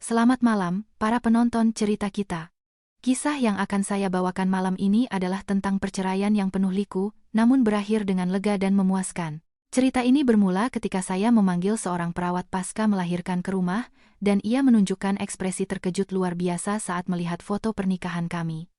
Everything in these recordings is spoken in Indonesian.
Selamat malam, para penonton cerita kita. Kisah yang akan saya bawakan malam ini adalah tentang perceraian yang penuh liku, namun berakhir dengan lega dan memuaskan. Cerita ini bermula ketika saya memanggil seorang perawat pasca melahirkan ke rumah, dan ia menunjukkan ekspresi terkejut luar biasa saat melihat foto pernikahan kami.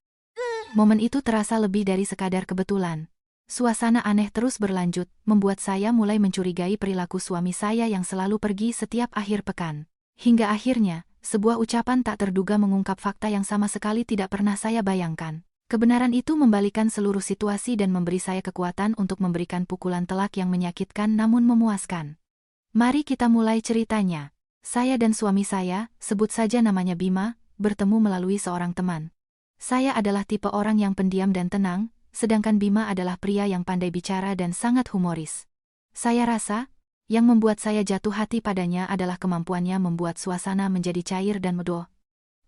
Momen itu terasa lebih dari sekadar kebetulan. Suasana aneh terus berlanjut, membuat saya mulai mencurigai perilaku suami saya yang selalu pergi setiap akhir pekan. Hingga akhirnya, sebuah ucapan tak terduga mengungkap fakta yang sama sekali tidak pernah saya bayangkan. Kebenaran itu membalikkan seluruh situasi dan memberi saya kekuatan untuk memberikan pukulan telak yang menyakitkan namun memuaskan. Mari kita mulai ceritanya. Saya dan suami saya, sebut saja namanya Bima, bertemu melalui seorang teman. Saya adalah tipe orang yang pendiam dan tenang, sedangkan Bima adalah pria yang pandai bicara dan sangat humoris. Saya rasa, yang membuat saya jatuh hati padanya adalah kemampuannya membuat suasana menjadi cair dan medok.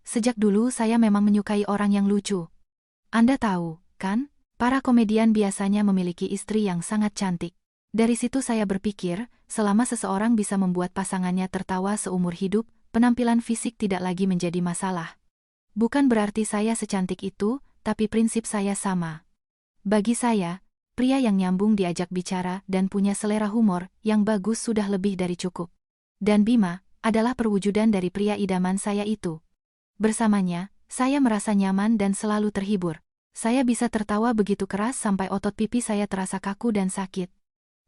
Sejak dulu saya memang menyukai orang yang lucu. Anda tahu, kan? Para komedian biasanya memiliki istri yang sangat cantik. Dari situ saya berpikir, selama seseorang bisa membuat pasangannya tertawa seumur hidup, penampilan fisik tidak lagi menjadi masalah. Bukan berarti saya secantik itu, tapi prinsip saya sama. Bagi saya, pria yang nyambung diajak bicara dan punya selera humor yang bagus sudah lebih dari cukup. Dan Bima adalah perwujudan dari pria idaman saya itu. Bersamanya, saya merasa nyaman dan selalu terhibur. Saya bisa tertawa begitu keras sampai otot pipi saya terasa kaku dan sakit.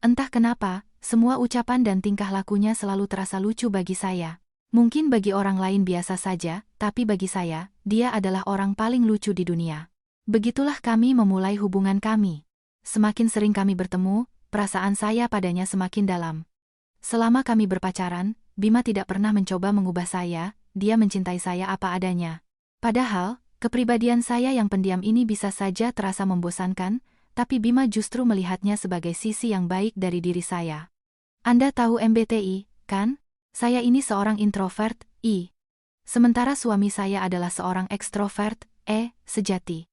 Entah kenapa, semua ucapan dan tingkah lakunya selalu terasa lucu bagi saya. Mungkin bagi orang lain biasa saja, tapi bagi saya, dia adalah orang paling lucu di dunia. Begitulah kami memulai hubungan kami. Semakin sering kami bertemu, perasaan saya padanya semakin dalam. Selama kami berpacaran, Bima tidak pernah mencoba mengubah saya, dia mencintai saya apa adanya. Padahal, kepribadian saya yang pendiam ini bisa saja terasa membosankan, tapi Bima justru melihatnya sebagai sisi yang baik dari diri saya. Anda tahu MBTI, kan? Saya ini seorang introvert, I. Sementara suami saya adalah seorang ekstrovert, E, sejati.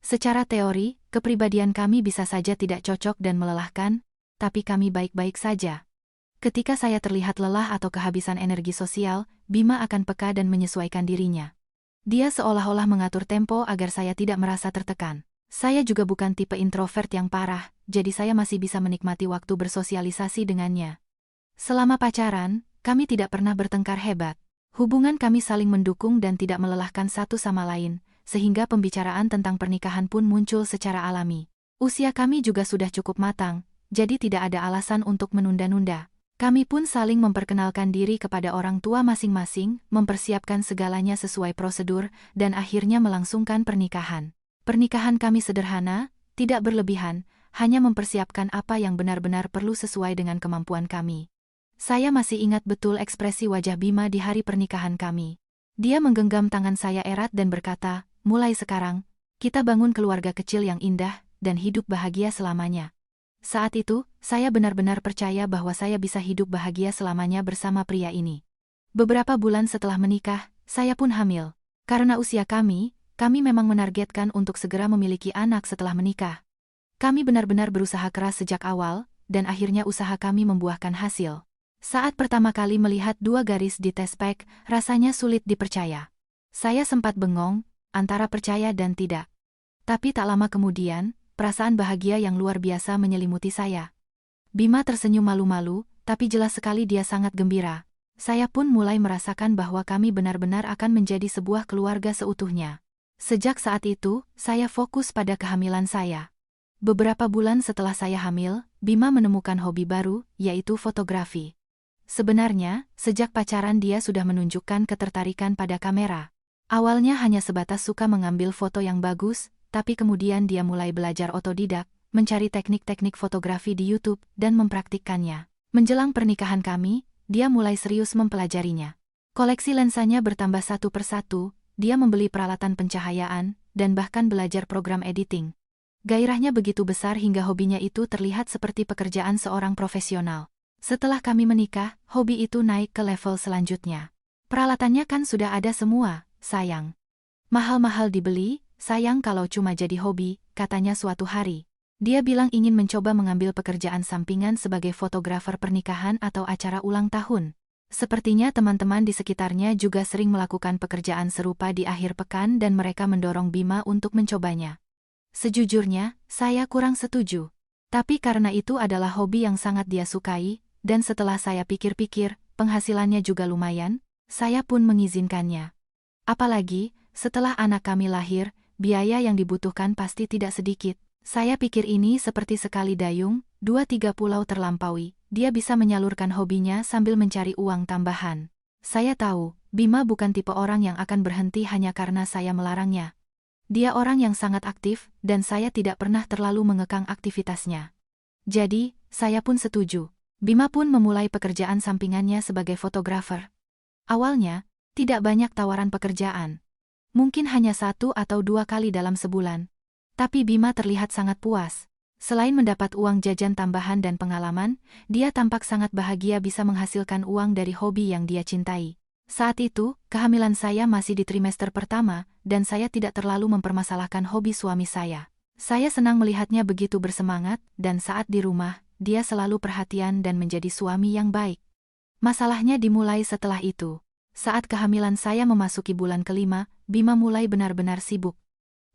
Secara teori, kepribadian kami bisa saja tidak cocok dan melelahkan, tapi kami baik-baik saja. Ketika saya terlihat lelah atau kehabisan energi sosial, Bima akan peka dan menyesuaikan dirinya. Dia seolah-olah mengatur tempo agar saya tidak merasa tertekan. Saya juga bukan tipe introvert yang parah, jadi saya masih bisa menikmati waktu bersosialisasi dengannya. Selama pacaran, kami tidak pernah bertengkar hebat. Hubungan kami saling mendukung dan tidak melelahkan satu sama lain, sehingga pembicaraan tentang pernikahan pun muncul secara alami. Usia kami juga sudah cukup matang, jadi tidak ada alasan untuk menunda-nunda. Kami pun saling memperkenalkan diri kepada orang tua masing-masing, mempersiapkan segalanya sesuai prosedur, dan akhirnya melangsungkan pernikahan. Pernikahan kami sederhana, tidak berlebihan, hanya mempersiapkan apa yang benar-benar perlu sesuai dengan kemampuan kami. Saya masih ingat betul ekspresi wajah Bima di hari pernikahan kami. Dia menggenggam tangan saya erat dan berkata, "Mulai sekarang, kita bangun keluarga kecil yang indah, dan hidup bahagia selamanya." Saat itu, saya benar-benar percaya bahwa saya bisa hidup bahagia selamanya bersama pria ini. Beberapa bulan setelah menikah, saya pun hamil. Karena usia kami memang menargetkan untuk segera memiliki anak setelah menikah. Kami benar-benar berusaha keras sejak awal, dan akhirnya usaha kami membuahkan hasil. Saat pertama kali melihat 2 garis di tes pack, rasanya sulit dipercaya. Saya sempat bengong, antara percaya dan tidak. Tapi tak lama kemudian, perasaan bahagia yang luar biasa menyelimuti saya. Bima tersenyum malu-malu, tapi jelas sekali dia sangat gembira. Saya pun mulai merasakan bahwa kami benar-benar akan menjadi sebuah keluarga seutuhnya. Sejak saat itu, saya fokus pada kehamilan saya. Beberapa bulan setelah saya hamil, Bima menemukan hobi baru, yaitu fotografi. Sebenarnya, sejak pacaran dia sudah menunjukkan ketertarikan pada kamera. Awalnya hanya sebatas suka mengambil foto yang bagus, tapi kemudian dia mulai belajar otodidak, mencari teknik-teknik fotografi di YouTube, dan mempraktikkannya. Menjelang pernikahan kami, dia mulai serius mempelajarinya. Koleksi lensanya bertambah satu persatu, dia membeli peralatan pencahayaan, dan bahkan belajar program editing. Gairahnya begitu besar hingga hobinya itu terlihat seperti pekerjaan seorang profesional. Setelah kami menikah, hobi itu naik ke level selanjutnya. Peralatannya kan sudah ada semua, sayang. Mahal-mahal dibeli, sayang kalau cuma jadi hobi, katanya suatu hari. Dia bilang ingin mencoba mengambil pekerjaan sampingan sebagai fotografer pernikahan atau acara ulang tahun. Sepertinya teman-teman di sekitarnya juga sering melakukan pekerjaan serupa di akhir pekan dan mereka mendorong Bima untuk mencobanya. Sejujurnya, saya kurang setuju. Tapi karena itu adalah hobi yang sangat dia sukai, dan setelah saya pikir-pikir, penghasilannya juga lumayan, saya pun mengizinkannya. Apalagi, setelah anak kami lahir, biaya yang dibutuhkan pasti tidak sedikit. Saya pikir ini seperti sekali dayung, 2-3 pulau terlampaui, dia bisa menyalurkan hobinya sambil mencari uang tambahan. Saya tahu, Bima bukan tipe orang yang akan berhenti hanya karena saya melarangnya. Dia orang yang sangat aktif, dan saya tidak pernah terlalu mengekang aktivitasnya. Jadi, saya pun setuju. Bima pun memulai pekerjaan sampingannya sebagai fotografer. Awalnya, tidak banyak tawaran pekerjaan. Mungkin hanya 1 atau 2 kali dalam sebulan. Tapi Bima terlihat sangat puas. Selain mendapat uang jajan tambahan dan pengalaman, dia tampak sangat bahagia bisa menghasilkan uang dari hobi yang dia cintai. Saat itu, kehamilan saya masih di trimester pertama, dan saya tidak terlalu mempermasalahkan hobi suami saya. Saya senang melihatnya begitu bersemangat, dan saat di rumah, dia selalu perhatian dan menjadi suami yang baik. Masalahnya dimulai setelah itu. Saat kehamilan saya memasuki bulan kelima, Bima mulai benar-benar sibuk.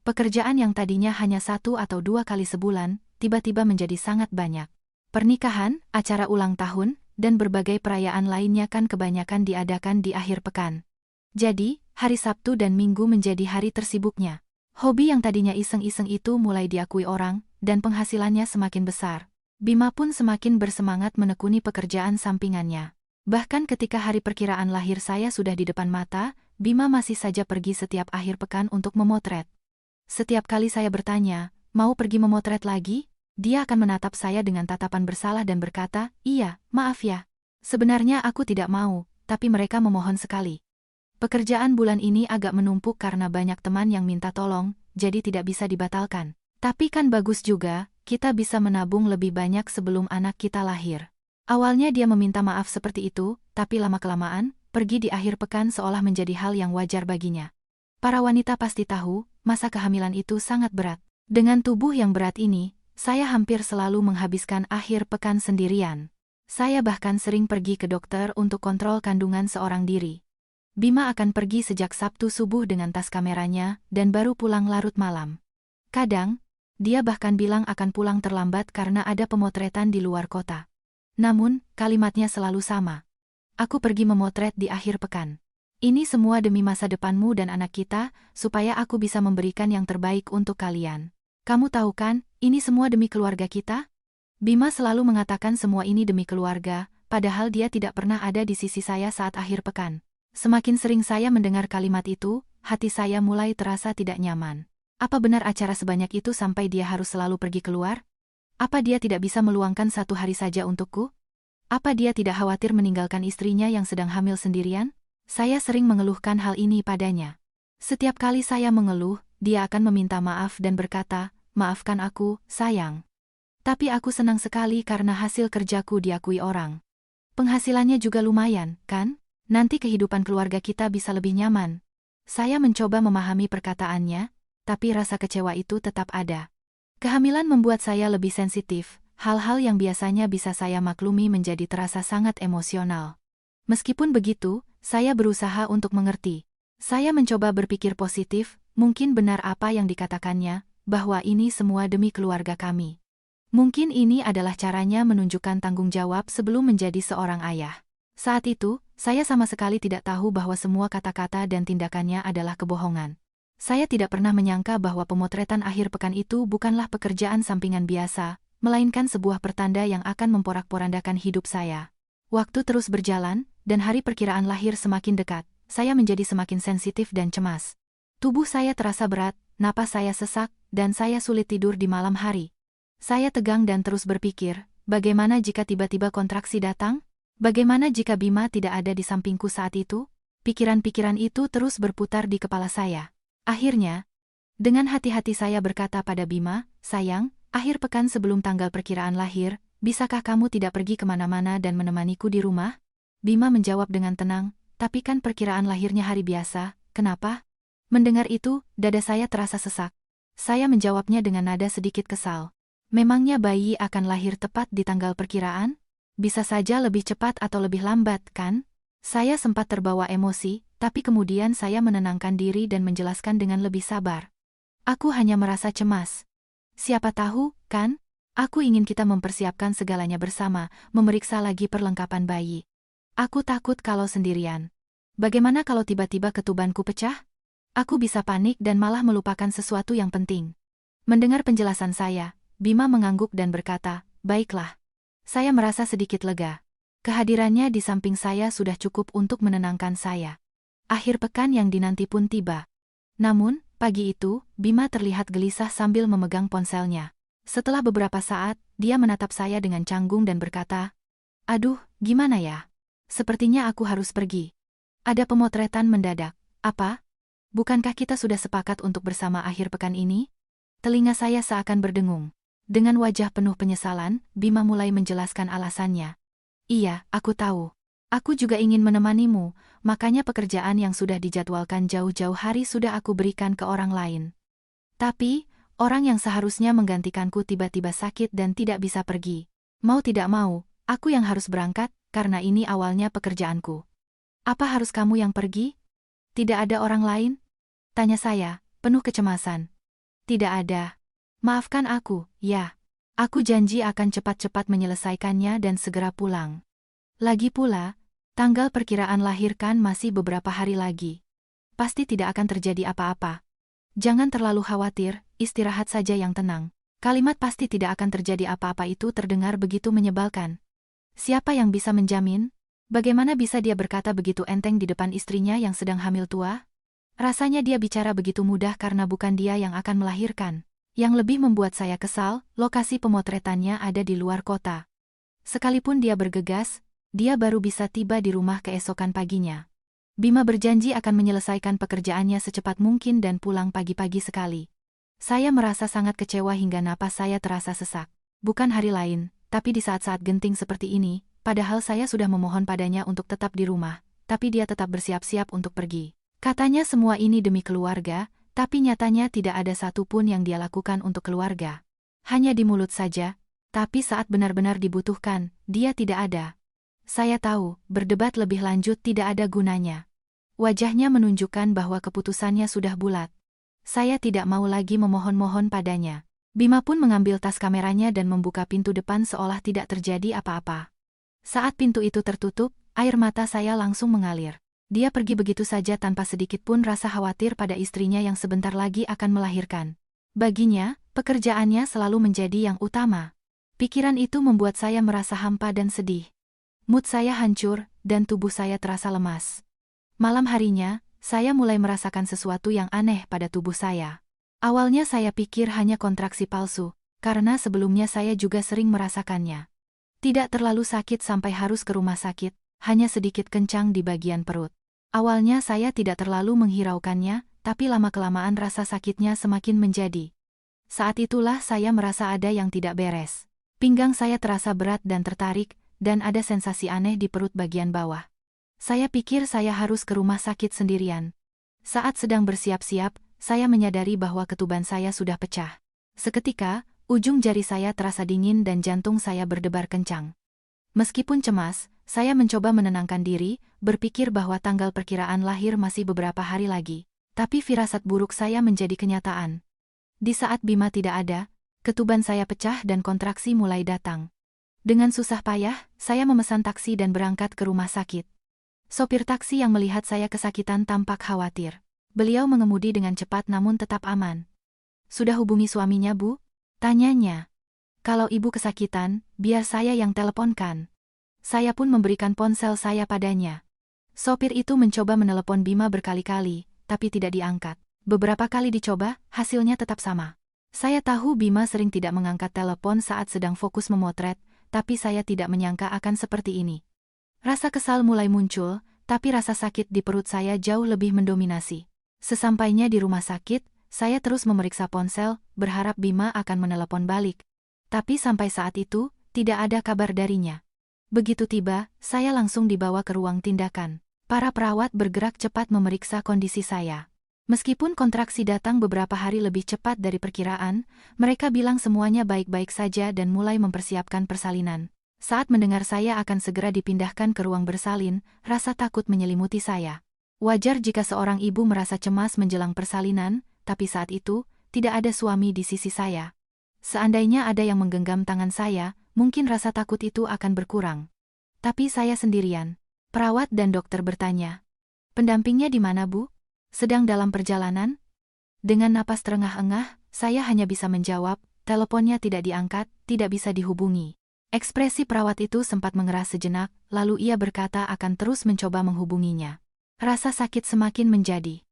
Pekerjaan yang tadinya hanya 1 atau 2 kali sebulan, tiba-tiba menjadi sangat banyak. Pernikahan, acara ulang tahun, dan berbagai perayaan lainnya kan kebanyakan diadakan di akhir pekan. Jadi, hari Sabtu dan Minggu menjadi hari tersibuknya. Hobi yang tadinya iseng-iseng itu mulai diakui orang, dan penghasilannya semakin besar. Bima pun semakin bersemangat menekuni pekerjaan sampingannya. Bahkan ketika hari perkiraan lahir saya sudah di depan mata, Bima masih saja pergi setiap akhir pekan untuk memotret. Setiap kali saya bertanya, mau pergi memotret lagi? Dia akan menatap saya dengan tatapan bersalah dan berkata, iya, maaf ya. Sebenarnya aku tidak mau, tapi mereka memohon sekali. Pekerjaan bulan ini agak menumpuk karena banyak teman yang minta tolong, jadi tidak bisa dibatalkan. Tapi kan bagus juga, kita bisa menabung lebih banyak sebelum anak kita lahir. Awalnya dia meminta maaf seperti itu, tapi lama-kelamaan, pergi di akhir pekan seolah menjadi hal yang wajar baginya. Para wanita pasti tahu, masa kehamilan itu sangat berat. Dengan tubuh yang berat ini, saya hampir selalu menghabiskan akhir pekan sendirian. Saya bahkan sering pergi ke dokter untuk kontrol kandungan seorang diri. Bima akan pergi sejak Sabtu subuh dengan tas kameranya, dan baru pulang larut malam. Kadang, dia bahkan bilang akan pulang terlambat karena ada pemotretan di luar kota. Namun, kalimatnya selalu sama. Aku pergi memotret di akhir pekan. Ini semua demi masa depanmu dan anak kita, supaya aku bisa memberikan yang terbaik untuk kalian. Kamu tahu kan, ini semua demi keluarga kita? Bima selalu mengatakan semua ini demi keluarga, padahal dia tidak pernah ada di sisi saya saat akhir pekan. Semakin sering saya mendengar kalimat itu, hati saya mulai terasa tidak nyaman. Apa benar acara sebanyak itu sampai dia harus selalu pergi keluar? Apa dia tidak bisa meluangkan 1 hari saja untukku? Apa dia tidak khawatir meninggalkan istrinya yang sedang hamil sendirian? Saya sering mengeluhkan hal ini padanya. Setiap kali saya mengeluh, dia akan meminta maaf dan berkata, maafkan aku, sayang. Tapi aku senang sekali karena hasil kerjaku diakui orang. Penghasilannya juga lumayan, kan? Nanti kehidupan keluarga kita bisa lebih nyaman. Saya mencoba memahami perkataannya, tapi rasa kecewa itu tetap ada. Kehamilan membuat saya lebih sensitif, hal-hal yang biasanya bisa saya maklumi menjadi terasa sangat emosional. Meskipun begitu, saya berusaha untuk mengerti. Saya mencoba berpikir positif, mungkin benar apa yang dikatakannya, bahwa ini semua demi keluarga kami. Mungkin ini adalah caranya menunjukkan tanggung jawab sebelum menjadi seorang ayah. Saat itu, saya sama sekali tidak tahu bahwa semua kata-kata dan tindakannya adalah kebohongan. Saya tidak pernah menyangka bahwa pemotretan akhir pekan itu bukanlah pekerjaan sampingan biasa, melainkan sebuah pertanda yang akan memporak-porandakan hidup saya. Waktu terus berjalan, dan hari perkiraan lahir semakin dekat. Saya menjadi semakin sensitif dan cemas. Tubuh saya terasa berat, napas saya sesak, dan saya sulit tidur di malam hari. Saya tegang dan terus berpikir, bagaimana jika tiba-tiba kontraksi datang? Bagaimana jika Bima tidak ada di sampingku saat itu? Pikiran-pikiran itu terus berputar di kepala saya. Akhirnya, dengan hati-hati saya berkata pada Bima, sayang, akhir pekan sebelum tanggal perkiraan lahir, bisakah kamu tidak pergi kemana-mana dan menemaniku di rumah? Bima menjawab dengan tenang, tapi kan perkiraan lahirnya hari biasa, kenapa? Mendengar itu, dada saya terasa sesak. Saya menjawabnya dengan nada sedikit kesal. Memangnya bayi akan lahir tepat di tanggal perkiraan? Bisa saja lebih cepat atau lebih lambat, kan? Saya sempat terbawa emosi, tapi kemudian saya menenangkan diri dan menjelaskan dengan lebih sabar. Aku hanya merasa cemas. Siapa tahu, kan? Aku ingin kita mempersiapkan segalanya bersama, memeriksa lagi perlengkapan bayi. Aku takut kalau sendirian. Bagaimana kalau tiba-tiba ketubanku pecah? Aku bisa panik dan malah melupakan sesuatu yang penting. Mendengar penjelasan saya, Bima mengangguk dan berkata, "Baiklah." Saya merasa sedikit lega. Kehadirannya di samping saya sudah cukup untuk menenangkan saya. Akhir pekan yang dinanti pun tiba. Namun, pagi itu, Bima terlihat gelisah sambil memegang ponselnya. Setelah beberapa saat, dia menatap saya dengan canggung dan berkata, "Aduh, gimana ya? Sepertinya aku harus pergi. Ada pemotretan mendadak." "Apa? Bukankah kita sudah sepakat untuk bersama akhir pekan ini?" Telinga saya seakan berdengung. Dengan wajah penuh penyesalan, Bima mulai menjelaskan alasannya. "Iya, aku tahu. Aku juga ingin menemanimu, makanya pekerjaan yang sudah dijadwalkan jauh-jauh hari sudah aku berikan ke orang lain. Tapi, orang yang seharusnya menggantikanku tiba-tiba sakit dan tidak bisa pergi. Mau tidak mau, aku yang harus berangkat, karena ini awalnya pekerjaanku." "Apa harus kamu yang pergi? Tidak ada orang lain?" tanya saya, penuh kecemasan. "Tidak ada. Maafkan aku, ya. Aku janji akan cepat-cepat menyelesaikannya dan segera pulang. Lagi pula, tanggal perkiraan lahir kan masih beberapa hari lagi. Pasti tidak akan terjadi apa-apa. Jangan terlalu khawatir, istirahat saja yang tenang." Kalimat "pasti tidak akan terjadi apa-apa" itu terdengar begitu menyebalkan. Siapa yang bisa menjamin? Bagaimana bisa dia berkata begitu enteng di depan istrinya yang sedang hamil tua? Rasanya dia bicara begitu mudah karena bukan dia yang akan melahirkan. Yang lebih membuat saya kesal, lokasi pemotretannya ada di luar kota. Sekalipun dia bergegas, dia baru bisa tiba di rumah keesokan paginya. Bima berjanji akan menyelesaikan pekerjaannya secepat mungkin dan pulang pagi-pagi sekali. Saya merasa sangat kecewa hingga napas saya terasa sesak. Bukan hari lain, tapi di saat-saat genting seperti ini, padahal saya sudah memohon padanya untuk tetap di rumah, tapi dia tetap bersiap-siap untuk pergi. Katanya semua ini demi keluarga, tapi nyatanya tidak ada satupun yang dia lakukan untuk keluarga. Hanya di mulut saja, tapi saat benar-benar dibutuhkan, dia tidak ada. Saya tahu, berdebat lebih lanjut tidak ada gunanya. Wajahnya menunjukkan bahwa keputusannya sudah bulat. Saya tidak mau lagi memohon-mohon padanya. Bima pun mengambil tas kameranya dan membuka pintu depan seolah tidak terjadi apa-apa. Saat pintu itu tertutup, air mata saya langsung mengalir. Dia pergi begitu saja tanpa sedikit pun rasa khawatir pada istrinya yang sebentar lagi akan melahirkan. Baginya, pekerjaannya selalu menjadi yang utama. Pikiran itu membuat saya merasa hampa dan sedih. Mood saya hancur, dan tubuh saya terasa lemas. Malam harinya, saya mulai merasakan sesuatu yang aneh pada tubuh saya. Awalnya saya pikir hanya kontraksi palsu, karena sebelumnya saya juga sering merasakannya. Tidak terlalu sakit sampai harus ke rumah sakit, hanya sedikit kencang di bagian perut. Awalnya saya tidak terlalu menghiraukannya, tapi lama-kelamaan rasa sakitnya semakin menjadi. Saat itulah saya merasa ada yang tidak beres. Pinggang saya terasa berat dan tertarik, dan ada sensasi aneh di perut bagian bawah. Saya pikir saya harus ke rumah sakit sendirian. Saat sedang bersiap-siap, saya menyadari bahwa ketuban saya sudah pecah. Seketika, ujung jari saya terasa dingin dan jantung saya berdebar kencang. Meskipun cemas, saya mencoba menenangkan diri, berpikir bahwa tanggal perkiraan lahir masih beberapa hari lagi. Tapi firasat buruk saya menjadi kenyataan. Di saat Bima tidak ada, ketuban saya pecah dan kontraksi mulai datang. Dengan susah payah, saya memesan taksi dan berangkat ke rumah sakit. Sopir taksi yang melihat saya kesakitan tampak khawatir. Beliau mengemudi dengan cepat namun tetap aman. "Sudah hubungi suaminya, Bu?" tanyanya. "Kalau ibu kesakitan, biar saya yang teleponkan." Saya pun memberikan ponsel saya padanya. Sopir itu mencoba menelepon Bima berkali-kali, tapi tidak diangkat. Beberapa kali dicoba, hasilnya tetap sama. Saya tahu Bima sering tidak mengangkat telepon saat sedang fokus memotret, tapi saya tidak menyangka akan seperti ini. Rasa kesal mulai muncul, tapi rasa sakit di perut saya jauh lebih mendominasi. Sesampainya di rumah sakit, saya terus memeriksa ponsel, berharap Bima akan menelepon balik. Tapi sampai saat itu, tidak ada kabar darinya. Begitu tiba, saya langsung dibawa ke ruang tindakan. Para perawat bergerak cepat memeriksa kondisi saya. Meskipun kontraksi datang beberapa hari lebih cepat dari perkiraan, mereka bilang semuanya baik-baik saja dan mulai mempersiapkan persalinan. Saat mendengar saya akan segera dipindahkan ke ruang bersalin, rasa takut menyelimuti saya. Wajar jika seorang ibu merasa cemas menjelang persalinan, tapi saat itu, tidak ada suami di sisi saya. Seandainya ada yang menggenggam tangan saya, mungkin rasa takut itu akan berkurang. Tapi saya sendirian. Perawat dan dokter bertanya. Pendampingnya di mana, Bu? Sedang dalam perjalanan? Dengan napas terengah-engah, saya hanya bisa menjawab, teleponnya tidak diangkat, tidak bisa dihubungi. Ekspresi perawat itu sempat mengeras sejenak, lalu ia berkata akan terus mencoba menghubunginya. Rasa sakit semakin menjadi.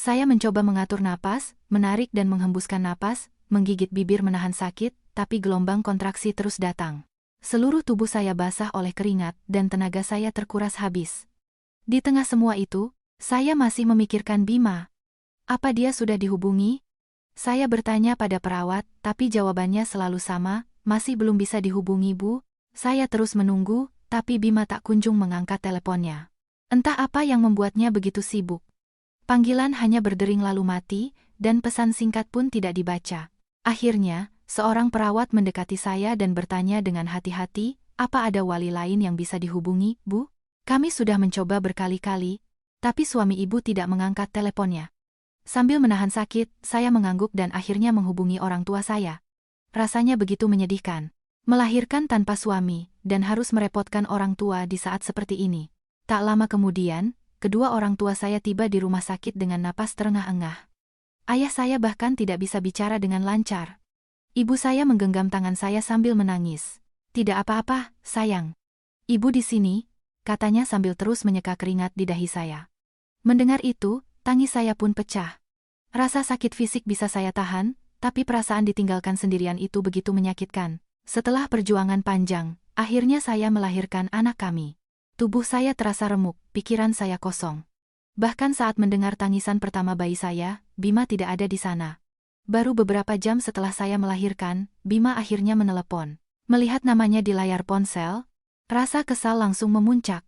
Saya mencoba mengatur napas, menarik dan menghembuskan napas, menggigit bibir menahan sakit, tapi gelombang kontraksi terus datang. Seluruh tubuh saya basah oleh keringat dan tenaga saya terkuras habis. Di tengah semua itu, saya masih memikirkan Bima. Apa dia sudah dihubungi? Saya bertanya pada perawat, tapi jawabannya selalu sama, masih belum bisa dihubungi, Bu. Saya terus menunggu, tapi Bima tak kunjung mengangkat teleponnya. Entah apa yang membuatnya begitu sibuk. Panggilan hanya berdering lalu mati, dan pesan singkat pun tidak dibaca. Akhirnya, seorang perawat mendekati saya dan bertanya dengan hati-hati, apa ada wali lain yang bisa dihubungi, Bu? Kami sudah mencoba berkali-kali, tapi suami ibu tidak mengangkat teleponnya. Sambil menahan sakit, saya mengangguk dan akhirnya menghubungi orang tua saya. Rasanya begitu menyedihkan. Melahirkan tanpa suami, dan harus merepotkan orang tua di saat seperti ini. Tak lama kemudian, kedua orang tua saya tiba di rumah sakit dengan napas terengah-engah. Ayah saya bahkan tidak bisa bicara dengan lancar. Ibu saya menggenggam tangan saya sambil menangis. Tidak apa-apa, sayang. Ibu di sini, katanya sambil terus menyeka keringat di dahi saya. Mendengar itu, tangis saya pun pecah. Rasa sakit fisik bisa saya tahan, tapi perasaan ditinggalkan sendirian itu begitu menyakitkan. Setelah perjuangan panjang, akhirnya saya melahirkan anak kami. Tubuh saya terasa remuk, pikiran saya kosong. Bahkan saat mendengar tangisan pertama bayi saya, Bima tidak ada di sana. Baru beberapa jam setelah saya melahirkan, Bima akhirnya menelepon. Melihat namanya di layar ponsel, rasa kesal langsung memuncak.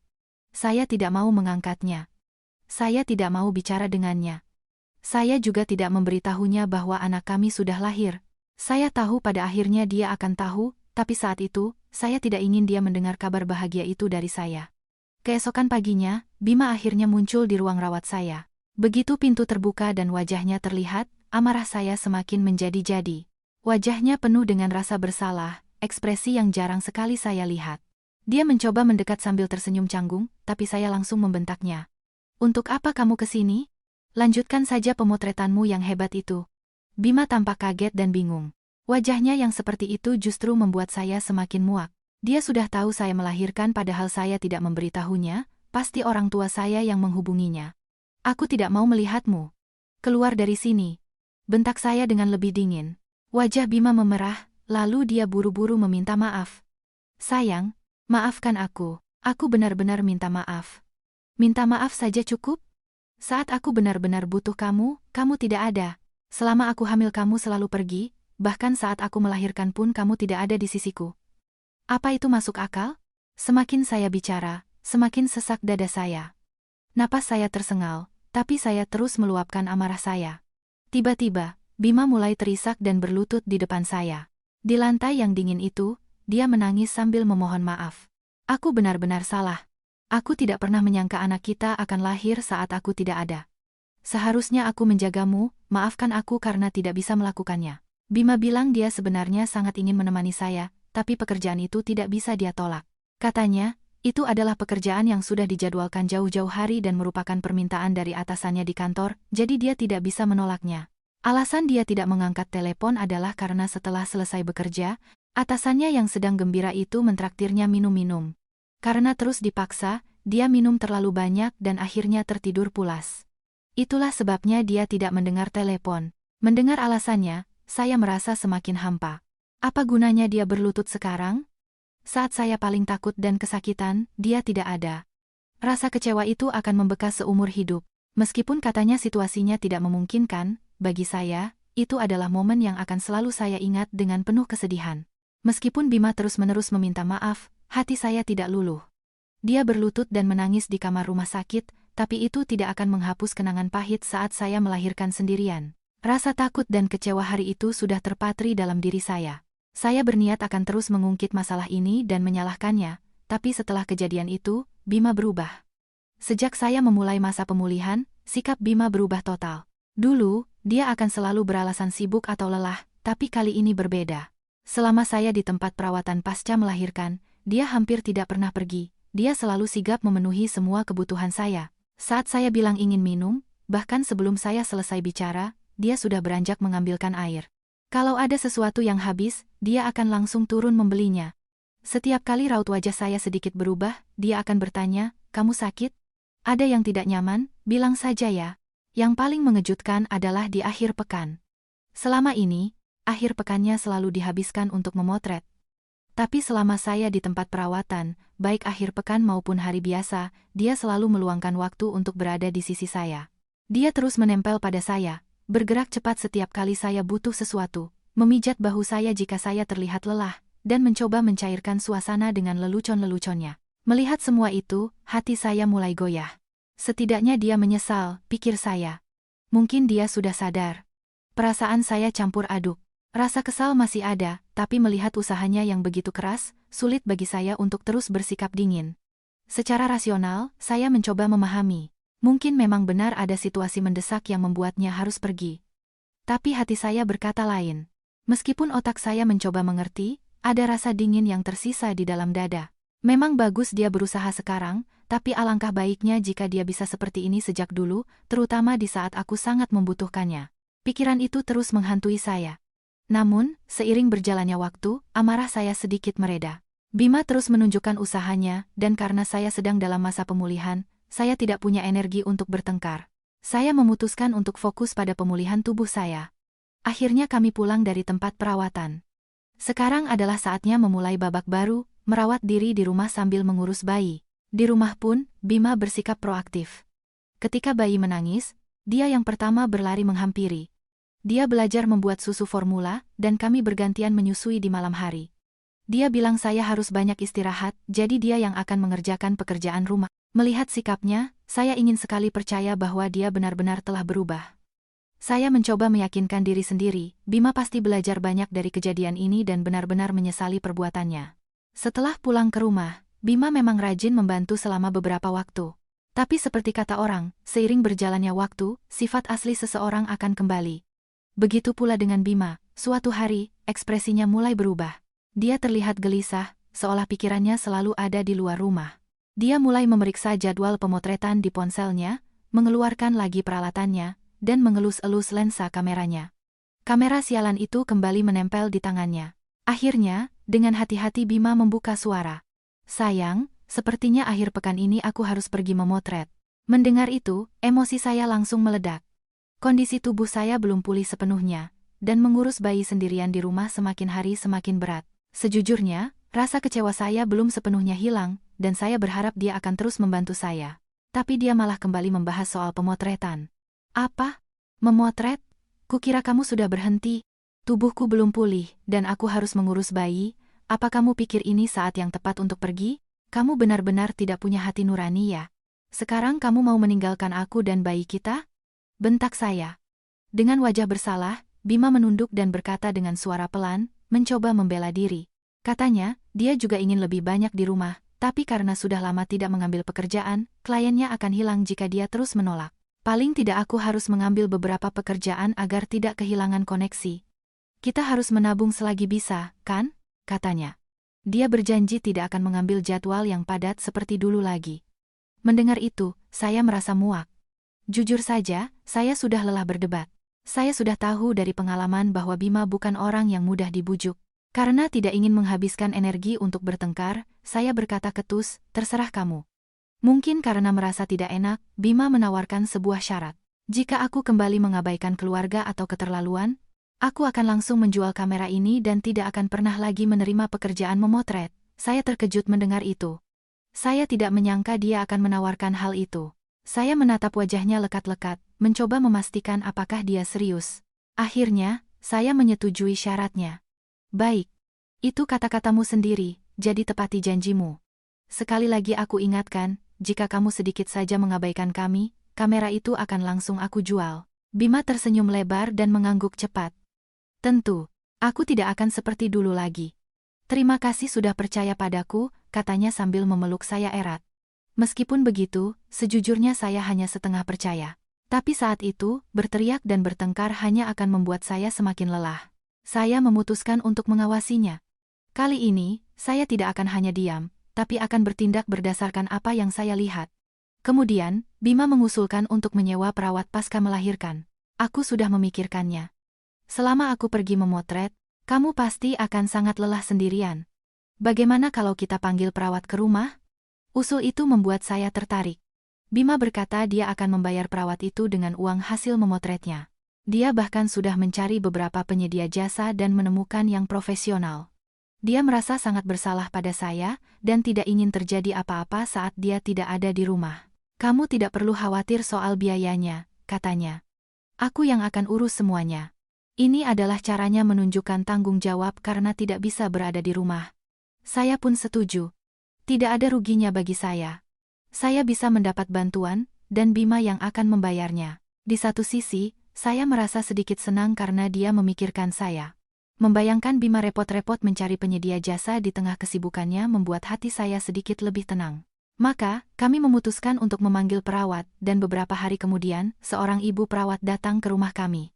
Saya tidak mau mengangkatnya. Saya tidak mau bicara dengannya. Saya juga tidak memberitahunya bahwa anak kami sudah lahir. Saya tahu pada akhirnya dia akan tahu, tapi saat itu, saya tidak ingin dia mendengar kabar bahagia itu dari saya. Keesokan paginya, Bima akhirnya muncul di ruang rawat saya. Begitu pintu terbuka dan wajahnya terlihat, amarah saya semakin menjadi-jadi. Wajahnya penuh dengan rasa bersalah, ekspresi yang jarang sekali saya lihat. Dia mencoba mendekat sambil tersenyum canggung, tapi saya langsung membentaknya. Untuk apa kamu kesini? Lanjutkan saja pemotretanmu yang hebat itu. Bima tampak kaget dan bingung. Wajahnya yang seperti itu justru membuat saya semakin muak. Dia sudah tahu saya melahirkan padahal saya tidak memberitahunya, pasti orang tua saya yang menghubunginya. Aku tidak mau melihatmu. Keluar dari sini. Bentak saya dengan lebih dingin. Wajah Bima memerah, lalu dia buru-buru meminta maaf. Sayang, maafkan aku. Aku benar-benar minta maaf. Minta maaf saja cukup? Saat aku benar-benar butuh kamu, kamu tidak ada. Selama aku hamil kamu selalu pergi, bahkan saat aku melahirkan pun kamu tidak ada di sisiku. Apa itu masuk akal? Semakin saya bicara, semakin sesak dada saya. Napas saya tersengal, tapi saya terus meluapkan amarah saya. Tiba-tiba, Bima mulai terisak dan berlutut di depan saya. Di lantai yang dingin itu, dia menangis sambil memohon maaf. Aku benar-benar salah. Aku tidak pernah menyangka anak kita akan lahir saat aku tidak ada. Seharusnya aku menjagamu, maafkan aku karena tidak bisa melakukannya. Bima bilang dia sebenarnya sangat ingin menemani saya, tapi pekerjaan itu tidak bisa dia tolak. Katanya, itu adalah pekerjaan yang sudah dijadwalkan jauh-jauh hari dan merupakan permintaan dari atasannya di kantor, jadi dia tidak bisa menolaknya. Alasan dia tidak mengangkat telepon adalah karena setelah selesai bekerja, atasannya yang sedang gembira itu mentraktirnya minum-minum. Karena terus dipaksa, dia minum terlalu banyak dan akhirnya tertidur pulas. Itulah sebabnya dia tidak mendengar telepon. Mendengar alasannya, saya merasa semakin hampa. Apa gunanya dia berlutut sekarang? Saat saya paling takut dan kesakitan, dia tidak ada. Rasa kecewa itu akan membekas seumur hidup. Meskipun katanya situasinya tidak memungkinkan, bagi saya, itu adalah momen yang akan selalu saya ingat dengan penuh kesedihan. Meskipun Bima terus-menerus meminta maaf, hati saya tidak luluh. Dia berlutut dan menangis di kamar rumah sakit, tapi itu tidak akan menghapus kenangan pahit saat saya melahirkan sendirian. Rasa takut dan kecewa hari itu sudah terpatri dalam diri saya. Saya berniat akan terus mengungkit masalah ini dan menyalahkannya, tapi setelah kejadian itu, Bima berubah. Sejak saya memulai masa pemulihan, sikap Bima berubah total. Dulu, dia akan selalu beralasan sibuk atau lelah, tapi kali ini berbeda. Selama saya di tempat perawatan pasca melahirkan, dia hampir tidak pernah pergi. Dia selalu sigap memenuhi semua kebutuhan saya. Saat saya bilang ingin minum, bahkan sebelum saya selesai bicara, dia sudah beranjak mengambilkan air. Kalau ada sesuatu yang habis, dia akan langsung turun membelinya. Setiap kali raut wajah saya sedikit berubah, dia akan bertanya, "Kamu sakit? Ada yang tidak nyaman? Bilang saja ya." Yang paling mengejutkan adalah di akhir pekan. Selama ini, akhir pekannya selalu dihabiskan untuk memotret. Tapi selama saya di tempat perawatan, baik akhir pekan maupun hari biasa, dia selalu meluangkan waktu untuk berada di sisi saya. Dia terus menempel pada saya, bergerak cepat setiap kali saya butuh sesuatu, memijat bahu saya jika saya terlihat lelah, dan mencoba mencairkan suasana dengan lelucon-leluconnya. Melihat semua itu, hati saya mulai goyah. Setidaknya dia menyesal, pikir saya. Mungkin dia sudah sadar. Perasaan saya campur aduk. Rasa kesal masih ada, tapi melihat usahanya yang begitu keras, sulit bagi saya untuk terus bersikap dingin. Secara rasional, saya mencoba memahami. Mungkin memang benar ada situasi mendesak yang membuatnya harus pergi. Tapi hati saya berkata lain. Meskipun otak saya mencoba mengerti, ada rasa dingin yang tersisa di dalam dada. Memang bagus dia berusaha sekarang, tapi alangkah baiknya jika dia bisa seperti ini sejak dulu, terutama di saat aku sangat membutuhkannya. Pikiran itu terus menghantui saya. Namun, seiring berjalannya waktu, amarah saya sedikit mereda. Bima terus menunjukkan usahanya, dan karena saya sedang dalam masa pemulihan, saya tidak punya energi untuk bertengkar. Saya memutuskan untuk fokus pada pemulihan tubuh saya. Akhirnya kami pulang dari tempat perawatan. Sekarang adalah saatnya memulai babak baru, merawat diri di rumah sambil mengurus bayi. Di rumah pun, Bima bersikap proaktif. Ketika bayi menangis, dia yang pertama berlari menghampiri. Dia belajar membuat susu formula, dan kami bergantian menyusui di malam hari. Dia bilang saya harus banyak istirahat, jadi dia yang akan mengerjakan pekerjaan rumah. Melihat sikapnya, saya ingin sekali percaya bahwa dia benar-benar telah berubah. Saya mencoba meyakinkan diri sendiri, Bima pasti belajar banyak dari kejadian ini dan benar-benar menyesali perbuatannya. Setelah pulang ke rumah, Bima memang rajin membantu selama beberapa waktu. Tapi seperti kata orang, seiring berjalannya waktu, sifat asli seseorang akan kembali. Begitu pula dengan Bima, suatu hari, ekspresinya mulai berubah. Dia terlihat gelisah, seolah pikirannya selalu ada di luar rumah. Dia mulai memeriksa jadwal pemotretan di ponselnya, mengeluarkan lagi peralatannya, dan mengelus-elus lensa kameranya. Kamera sialan itu kembali menempel di tangannya. Akhirnya, dengan hati-hati Bima membuka suara. "Sayang, sepertinya akhir pekan ini aku harus pergi memotret." Mendengar itu, emosi saya langsung meledak. Kondisi tubuh saya belum pulih sepenuhnya, dan mengurus bayi sendirian di rumah semakin hari semakin berat. Sejujurnya, rasa kecewa saya belum sepenuhnya hilang, dan saya berharap dia akan terus membantu saya. Tapi dia malah kembali membahas soal pemotretan. "Apa? Memotret? Kukira kamu sudah berhenti. Tubuhku belum pulih, dan aku harus mengurus bayi. Apa kamu pikir ini saat yang tepat untuk pergi? Kamu benar-benar tidak punya hati nurani ya? Sekarang kamu mau meninggalkan aku dan bayi kita?" bentak saya. Dengan wajah bersalah, Bima menunduk dan berkata dengan suara pelan, mencoba membela diri. Katanya, dia juga ingin lebih banyak di rumah, tapi karena sudah lama tidak mengambil pekerjaan, kliennya akan hilang jika dia terus menolak. Paling tidak aku harus mengambil beberapa pekerjaan agar tidak kehilangan koneksi. "Kita harus menabung selagi bisa, kan?" katanya. Dia berjanji tidak akan mengambil jadwal yang padat seperti dulu lagi. Mendengar itu, saya merasa muak. Jujur saja, saya sudah lelah berdebat. Saya sudah tahu dari pengalaman bahwa Bima bukan orang yang mudah dibujuk. Karena tidak ingin menghabiskan energi untuk bertengkar, saya berkata ketus, "Terserah kamu." Mungkin karena merasa tidak enak, Bima menawarkan sebuah syarat. Jika aku kembali mengabaikan keluarga atau keterlaluan, aku akan langsung menjual kamera ini dan tidak akan pernah lagi menerima pekerjaan memotret. Saya terkejut mendengar itu. Saya tidak menyangka dia akan menawarkan hal itu. Saya menatap wajahnya lekat-lekat, mencoba memastikan apakah dia serius. Akhirnya, saya menyetujui syaratnya. "Baik. Itu kata-katamu sendiri, jadi tepati janjimu. Sekali lagi aku ingatkan, jika kamu sedikit saja mengabaikan kami, kamera itu akan langsung aku jual." Bima tersenyum lebar dan mengangguk cepat. "Tentu. Aku tidak akan seperti dulu lagi. Terima kasih sudah percaya padaku, katanya sambil memeluk saya erat. Meskipun begitu, sejujurnya saya hanya setengah percaya. Tapi saat itu, berteriak dan bertengkar hanya akan membuat saya semakin lelah. Saya memutuskan untuk mengawasinya. Kali ini, saya tidak akan hanya diam, tapi akan bertindak berdasarkan apa yang saya lihat. Kemudian, Bima mengusulkan untuk menyewa perawat pasca melahirkan. Aku sudah memikirkannya. Selama aku pergi memotret, kamu pasti akan sangat lelah sendirian. Bagaimana kalau kita panggil perawat ke rumah? Usul itu membuat saya tertarik. Bima berkata dia akan membayar perawat itu dengan uang hasil memotretnya. Dia bahkan sudah mencari beberapa penyedia jasa dan menemukan yang profesional. Dia merasa sangat bersalah pada saya, dan tidak ingin terjadi apa-apa saat dia tidak ada di rumah. Kamu tidak perlu khawatir soal biayanya, katanya. Aku yang akan urus semuanya. Ini adalah caranya menunjukkan tanggung jawab karena tidak bisa berada di rumah. Saya pun setuju. Tidak ada ruginya bagi saya. Saya bisa mendapat bantuan, dan Bima yang akan membayarnya. Di satu sisi, saya merasa sedikit senang karena dia memikirkan saya. Membayangkan Bima repot-repot mencari penyedia jasa di tengah kesibukannya membuat hati saya sedikit lebih tenang. Maka, kami memutuskan untuk memanggil perawat, dan beberapa hari kemudian, seorang ibu perawat datang ke rumah kami.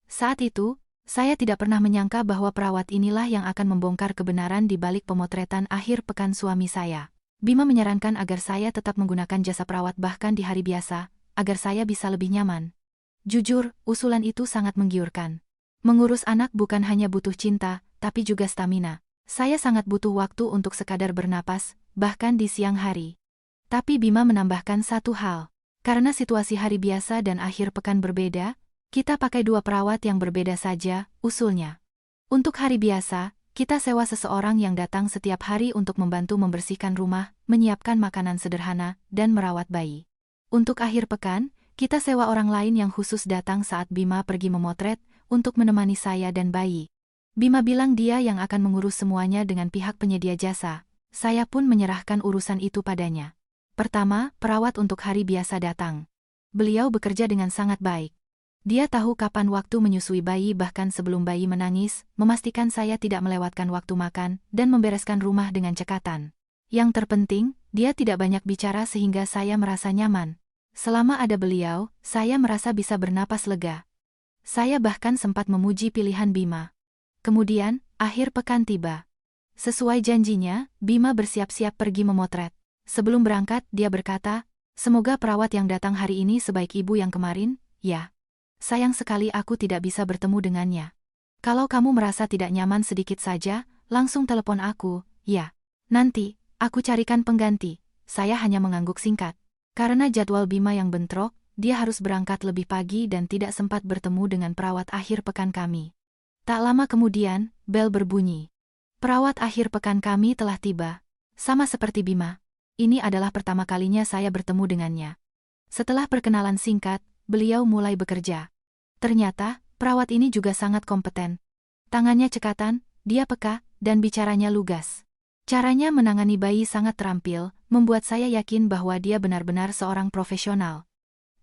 Saat itu, saya tidak pernah menyangka bahwa perawat inilah yang akan membongkar kebenaran di balik pemotretan akhir pekan suami saya. Bima menyarankan agar saya tetap menggunakan jasa perawat bahkan di hari biasa, agar saya bisa lebih nyaman. Jujur, usulan itu sangat menggiurkan. Mengurus anak bukan hanya butuh cinta, tapi juga stamina. Saya sangat butuh waktu untuk sekadar bernapas, bahkan di siang hari. Tapi Bima menambahkan satu hal. Karena situasi hari biasa dan akhir pekan berbeda, kita pakai dua perawat yang berbeda saja, usulnya. Untuk hari biasa, kita sewa seseorang yang datang setiap hari untuk membantu membersihkan rumah, menyiapkan makanan sederhana, dan merawat bayi. Untuk akhir pekan, kita sewa orang lain yang khusus datang saat Bima pergi memotret, untuk menemani saya dan bayi. Bima bilang dia yang akan mengurus semuanya dengan pihak penyedia jasa. Saya pun menyerahkan urusan itu padanya. Pertama, perawat untuk hari biasa datang. Beliau bekerja dengan sangat baik. Dia tahu kapan waktu menyusui bayi bahkan sebelum bayi menangis, memastikan saya tidak melewatkan waktu makan, dan membereskan rumah dengan cekatan. Yang terpenting, dia tidak banyak bicara sehingga saya merasa nyaman. Selama ada beliau, saya merasa bisa bernapas lega. Saya bahkan sempat memuji pilihan Bima. Kemudian, akhir pekan tiba. Sesuai janjinya, Bima bersiap-siap pergi memotret. Sebelum berangkat, dia berkata, "Semoga perawat yang datang hari ini sebaik ibu yang kemarin, ya. Sayang sekali aku tidak bisa bertemu dengannya. Kalau kamu merasa tidak nyaman sedikit saja, langsung telepon aku, ya. Nanti, aku carikan pengganti." Saya hanya mengangguk singkat. Karena jadwal Bima yang bentrok, dia harus berangkat lebih pagi dan tidak sempat bertemu dengan perawat akhir pekan kami. Tak lama kemudian, bel berbunyi. Perawat akhir pekan kami telah tiba. Sama seperti Bima, ini adalah pertama kalinya saya bertemu dengannya. Setelah perkenalan singkat, beliau mulai bekerja. Ternyata, perawat ini juga sangat kompeten. Tangannya cekatan, dia peka, dan bicaranya lugas. Caranya menangani bayi sangat terampil, membuat saya yakin bahwa dia benar-benar seorang profesional.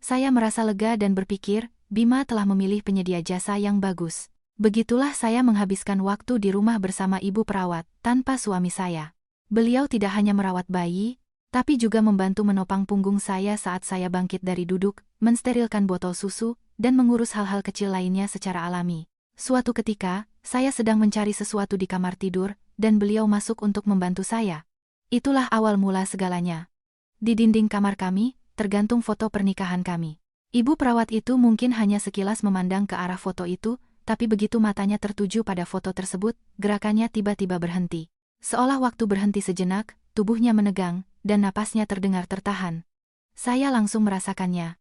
Saya merasa lega dan berpikir, Bima telah memilih penyedia jasa yang bagus. Begitulah saya menghabiskan waktu di rumah bersama ibu perawat, tanpa suami saya. Beliau tidak hanya merawat bayi, tapi juga membantu menopang punggung saya saat saya bangkit dari duduk, mensterilkan botol susu, dan mengurus hal-hal kecil lainnya secara alami. Suatu ketika, saya sedang mencari sesuatu di kamar tidur, dan beliau masuk untuk membantu saya. Itulah awal mula segalanya. Di dinding kamar kami, tergantung foto pernikahan kami. Ibu perawat itu mungkin hanya sekilas memandang ke arah foto itu, tapi begitu matanya tertuju pada foto tersebut, gerakannya tiba-tiba berhenti. Seolah waktu berhenti sejenak, tubuhnya menegang, dan napasnya terdengar tertahan. Saya langsung merasakannya.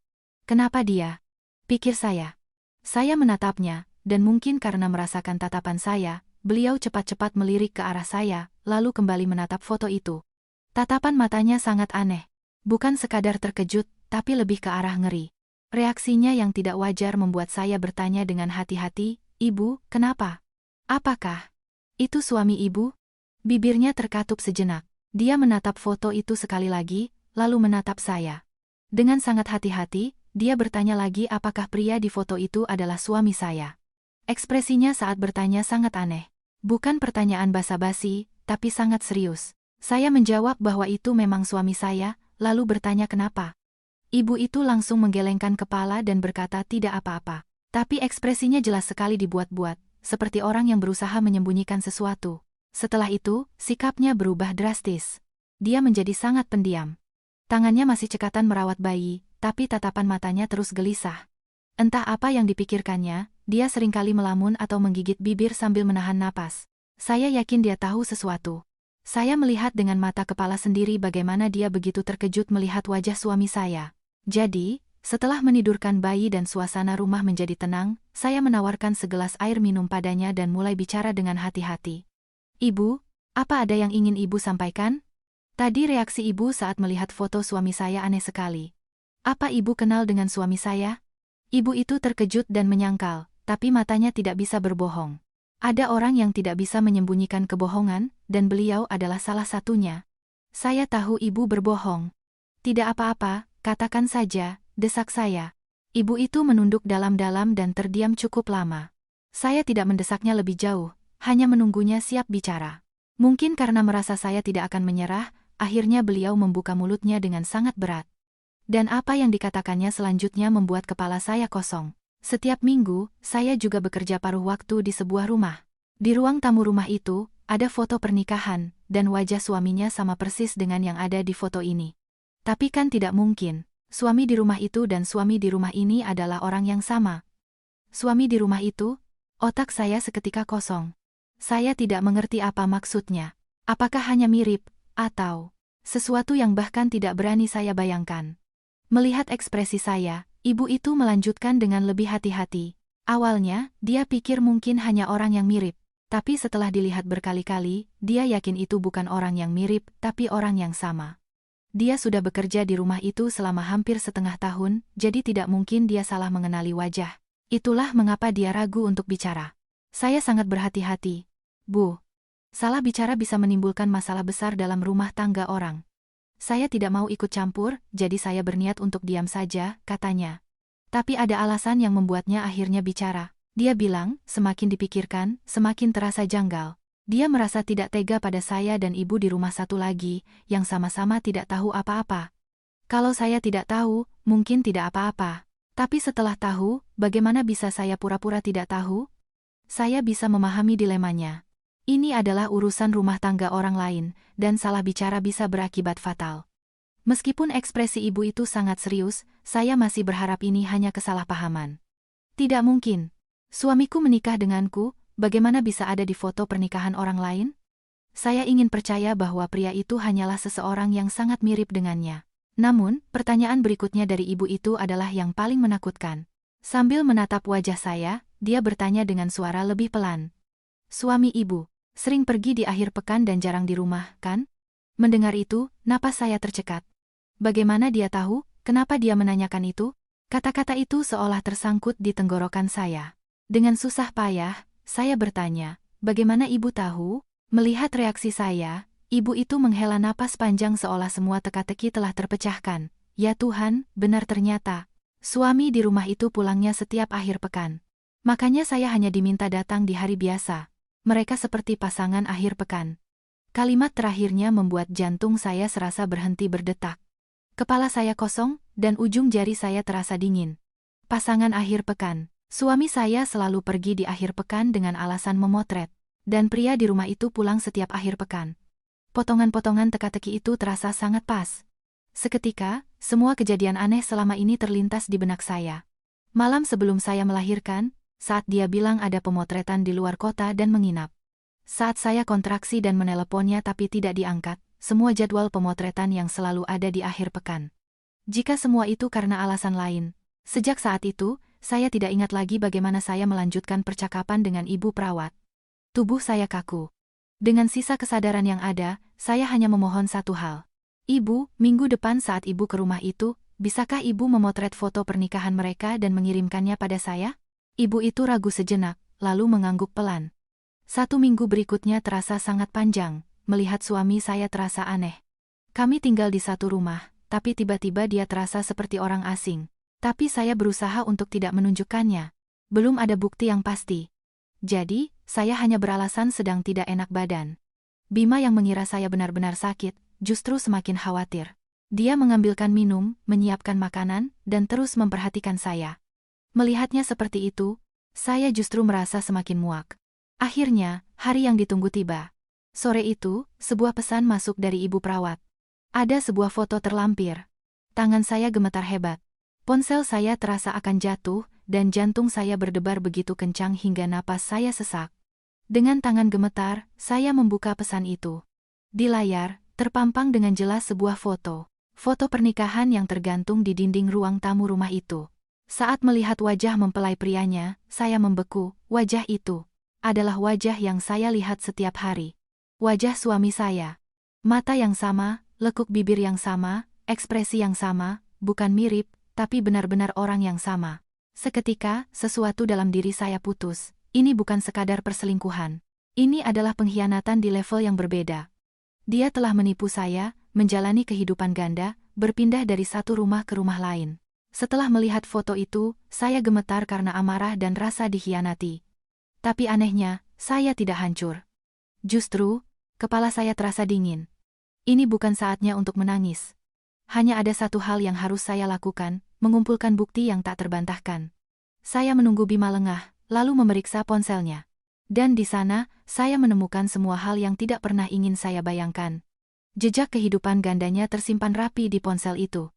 Kenapa dia? Pikir saya. Saya menatapnya, dan mungkin karena merasakan tatapan saya, beliau cepat-cepat melirik ke arah saya, lalu kembali menatap foto itu. Tatapan matanya sangat aneh. Bukan sekadar terkejut, tapi lebih ke arah ngeri. Reaksinya yang tidak wajar membuat saya bertanya dengan hati-hati, "Ibu, kenapa? Apakah itu suami ibu?" Bibirnya terkatup sejenak. Dia menatap foto itu sekali lagi, lalu menatap saya. Dengan sangat hati-hati, dia bertanya lagi apakah pria di foto itu adalah suami saya. Ekspresinya saat bertanya sangat aneh. Bukan pertanyaan basa-basi, tapi sangat serius. Saya menjawab bahwa itu memang suami saya, lalu bertanya kenapa. Ibu itu langsung menggelengkan kepala dan berkata tidak apa-apa. Tapi ekspresinya jelas sekali dibuat-buat, seperti orang yang berusaha menyembunyikan sesuatu. Setelah itu, sikapnya berubah drastis. Dia menjadi sangat pendiam. Tangannya masih cekatan merawat bayi, tapi tatapan matanya terus gelisah. Entah apa yang dipikirkannya, dia seringkali melamun atau menggigit bibir sambil menahan napas. Saya yakin dia tahu sesuatu. Saya melihat dengan mata kepala sendiri bagaimana dia begitu terkejut melihat wajah suami saya. Jadi, setelah menidurkan bayi dan suasana rumah menjadi tenang, saya menawarkan segelas air minum padanya dan mulai bicara dengan hati-hati. Ibu, apa ada yang ingin ibu sampaikan? Tadi reaksi ibu saat melihat foto suami saya aneh sekali. Apa ibu kenal dengan suami saya? Ibu itu terkejut dan menyangkal, tapi matanya tidak bisa berbohong. Ada orang yang tidak bisa menyembunyikan kebohongan, dan beliau adalah salah satunya. Saya tahu ibu berbohong. Tidak apa-apa, katakan saja, desak saya. Ibu itu menunduk dalam-dalam dan terdiam cukup lama. Saya tidak mendesaknya lebih jauh, hanya menunggunya siap bicara. Mungkin karena merasa saya tidak akan menyerah, akhirnya beliau membuka mulutnya dengan sangat berat. Dan apa yang dikatakannya selanjutnya membuat kepala saya kosong. Setiap minggu, saya juga bekerja paruh waktu di sebuah rumah. Di ruang tamu rumah itu, ada foto pernikahan, dan wajah suaminya sama persis dengan yang ada di foto ini. Tapi kan tidak mungkin, suami di rumah itu dan suami di rumah ini adalah orang yang sama. Suami di rumah itu? Otak saya seketika kosong. Saya tidak mengerti apa maksudnya. Apakah hanya mirip, atau sesuatu yang bahkan tidak berani saya bayangkan. Melihat ekspresi saya, ibu itu melanjutkan dengan lebih hati-hati. Awalnya, dia pikir mungkin hanya orang yang mirip. Tapi setelah dilihat berkali-kali, dia yakin itu bukan orang yang mirip, tapi orang yang sama. Dia sudah bekerja di rumah itu selama hampir setengah tahun, jadi tidak mungkin dia salah mengenali wajah. Itulah mengapa dia ragu untuk bicara. Saya sangat berhati-hati. Bu, salah bicara bisa menimbulkan masalah besar dalam rumah tangga orang. Saya tidak mau ikut campur, jadi saya berniat untuk diam saja, katanya. Tapi ada alasan yang membuatnya akhirnya bicara. Dia bilang, semakin dipikirkan, semakin terasa janggal. Dia merasa tidak tega pada saya dan ibu di rumah satu lagi, yang sama-sama tidak tahu apa-apa. Kalau saya tidak tahu, mungkin tidak apa-apa. Tapi setelah tahu, bagaimana bisa saya pura-pura tidak tahu? Saya bisa memahami dilemanya. Ini adalah urusan rumah tangga orang lain, dan salah bicara bisa berakibat fatal. Meskipun ekspresi ibu itu sangat serius, saya masih berharap ini hanya kesalahpahaman. Tidak mungkin. Suamiku menikah denganku, bagaimana bisa ada di foto pernikahan orang lain? Saya ingin percaya bahwa pria itu hanyalah seseorang yang sangat mirip dengannya. Namun, pertanyaan berikutnya dari ibu itu adalah yang paling menakutkan. Sambil menatap wajah saya, dia bertanya dengan suara lebih pelan. Suami ibu, sering pergi di akhir pekan dan jarang di rumah, kan? Mendengar itu, napas saya tercekat. Bagaimana dia tahu? Kenapa dia menanyakan itu? Kata-kata itu seolah tersangkut di tenggorokan saya. Dengan susah payah, saya bertanya, bagaimana ibu tahu? Melihat reaksi saya, ibu itu menghela napas panjang seolah semua teka-teki telah terpecahkan. Ya Tuhan, benar ternyata. Suami di rumah itu pulangnya setiap akhir pekan. Makanya saya hanya diminta datang di hari biasa. Mereka seperti pasangan akhir pekan. Kalimat terakhirnya membuat jantung saya serasa berhenti berdetak. Kepala saya kosong, dan ujung jari saya terasa dingin. Pasangan akhir pekan. Suami saya selalu pergi di akhir pekan dengan alasan memotret. Dan pria di rumah itu pulang setiap akhir pekan. Potongan-potongan teka-teki itu terasa sangat pas. Seketika, semua kejadian aneh selama ini terlintas di benak saya. Malam sebelum saya melahirkan, saat dia bilang ada pemotretan di luar kota dan menginap. Saat saya kontraksi dan meneleponnya tapi tidak diangkat, semua jadwal pemotretan yang selalu ada di akhir pekan. Jika semua itu karena alasan lain, sejak saat itu, saya tidak ingat lagi bagaimana saya melanjutkan percakapan dengan ibu perawat. Tubuh saya kaku. Dengan sisa kesadaran yang ada, saya hanya memohon satu hal. Ibu, minggu depan saat ibu ke rumah itu, bisakah ibu memotret foto pernikahan mereka dan mengirimkannya pada saya? Ibu itu ragu sejenak, lalu mengangguk pelan. 1 minggu berikutnya terasa sangat panjang, melihat suami saya terasa aneh. Kami tinggal di satu rumah, tapi tiba-tiba dia terasa seperti orang asing. Tapi saya berusaha untuk tidak menunjukkannya. Belum ada bukti yang pasti. Jadi, saya hanya beralasan sedang tidak enak badan. Bima yang mengira saya benar-benar sakit, justru semakin khawatir. Dia mengambilkan minum, menyiapkan makanan, dan terus memperhatikan saya. Melihatnya seperti itu, saya justru merasa semakin muak. Akhirnya, hari yang ditunggu tiba. Sore itu, sebuah pesan masuk dari ibu perawat. Ada sebuah foto terlampir. Tangan saya gemetar hebat. Ponsel saya terasa akan jatuh, dan jantung saya berdebar begitu kencang hingga napas saya sesak. Dengan tangan gemetar, saya membuka pesan itu. Di layar, terpampang dengan jelas sebuah foto. Foto pernikahan yang tergantung di dinding ruang tamu rumah itu. Saat melihat wajah mempelai prianya, saya membeku. Wajah itu adalah wajah yang saya lihat setiap hari. Wajah suami saya. Mata yang sama, lekuk bibir yang sama, ekspresi yang sama, bukan mirip, tapi benar-benar orang yang sama. Seketika, sesuatu dalam diri saya putus. Ini bukan sekadar perselingkuhan. Ini adalah pengkhianatan di level yang berbeda. Dia telah menipu saya, menjalani kehidupan ganda, berpindah dari satu rumah ke rumah lain. Setelah melihat foto itu, saya gemetar karena amarah dan rasa dikhianati. Tapi anehnya, saya tidak hancur. Justru, kepala saya terasa dingin. Ini bukan saatnya untuk menangis. Hanya ada satu hal yang harus saya lakukan, mengumpulkan bukti yang tak terbantahkan. Saya menunggu Bima lengah, lalu memeriksa ponselnya. Dan di sana, saya menemukan semua hal yang tidak pernah ingin saya bayangkan. Jejak kehidupan gandanya tersimpan rapi di ponsel itu.